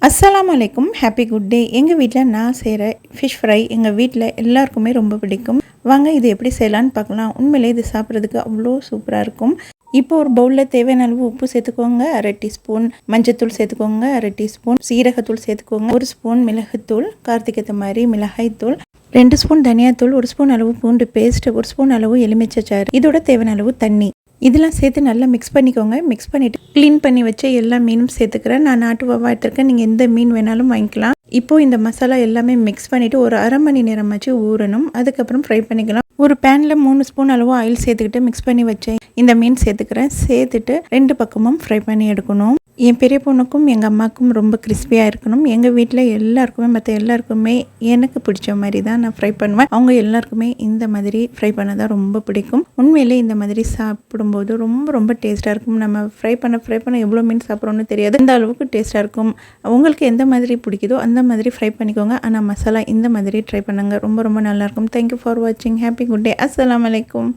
அஸ்ஸலாமு அலைக்கும். Happy good day. எங்கள் வீட்டில் நான் செய்கிற ஃபிஷ் ஃப்ரை எங்கள் வீட்டில் எல்லாருக்குமே ரொம்ப பிடிக்கும். வாங்க இது எப்படி செய்யலான்னு பார்க்கலாம். உண்மையிலே இது சாப்பிட்றதுக்கு அவ்வளோ சூப்பராக இருக்கும். இப்போ ஒரு பவுலில் தேவையான அளவு உப்பு சேர்த்துக்கோங்க, 1/2 டீஸ்பூன் மஞ்சத்தூள் சேர்த்துக்கோங்க, 1/2 டீஸ்பூன் சீரகத்தூள் சேர்த்துக்கோங்க, 1 ஸ்பூன் மிளகுத்தூள், காரத்துக்கு ஏற்ற மாதிரி மிளகாய்த்தூள், 2 ஸ்பூன் தனியாத்தூள், 1 ஸ்பூன் அளவு பூண்டு பேஸ்ட், 1 ஸ்பூன் அளவு எலுமிச்சைச்சாறு, இதோட தேவையான அளவு தண்ணி. இதெல்லாம் சேர்த்து நல்லா மிக்ஸ் பண்ணிக்கோங்க. மிக்ஸ் பண்ணிவிட்டு க்ளீன் பண்ணி வச்ச எல்லா மீனும் சேர்த்துக்கிறேன். நான் நாட்டு வவ்வா எடுத்துருக்கேன். நீங்கள் எந்த மீன் வேணாலும் வாங்கிக்கலாம். இப்போது இந்த மசாலா எல்லாமே மிக்ஸ் பண்ணிவிட்டு ஒரு அரை மணி நேரமாச்சு ஊறணும். அதுக்கப்புறம் ஃப்ரை பண்ணிக்கலாம். ஒரு பேனில் 3 ஸ்பூன் அளவு ஆயில் சேர்த்துக்கிட்டு மிக்ஸ் பண்ணி வச்சேன் இந்த மீன் சேர்த்துக்கிறேன். சேர்த்துட்டு 2 பக்கமும் ஃப்ரை பண்ணி எடுக்கணும். என் பெரிய பொண்ணுக்கும் எங்கள் அம்மாவுக்கும் ரொம்ப கிறிஸ்பியாக இருக்கணும். எங்கள் வீட்டில் எல்லாருக்குமே மற்ற எல்லாருக்குமே எனக்கு பிடிச்ச மாதிரி தான் நான் ஃப்ரை பண்ணுவேன். அவங்க எல்லாருக்குமே இந்த மாதிரி ஃப்ரை பண்ண தான் ரொம்ப பிடிக்கும். உண்மையிலே இந்த மாதிரி சாப்பிடும்போது ரொம்ப ரொம்ப டேஸ்ட்டாக இருக்கும். நம்ம ஃப்ரை பண்ண எவ்வளோ மீன் சாப்பிட்றோன்னு தெரியாது, அந்த அளவுக்கு டேஸ்ட்டாக இருக்கும். உங்களுக்கு எந்த மாதிரி பிடிக்குதோ அந்த மாதிரி ஃப்ரை பண்ணிக்கோங்க. ஆனால் மசாலா இந்த மாதிரி ட்ரை பண்ணுங்கள். ரொம்ப ரொம்ப நல்லாயிருக்கும். தேங்க்யூ ஃபார் வாட்சிங். Happy good day. அஸ்ஸலாமு அலைக்கும்.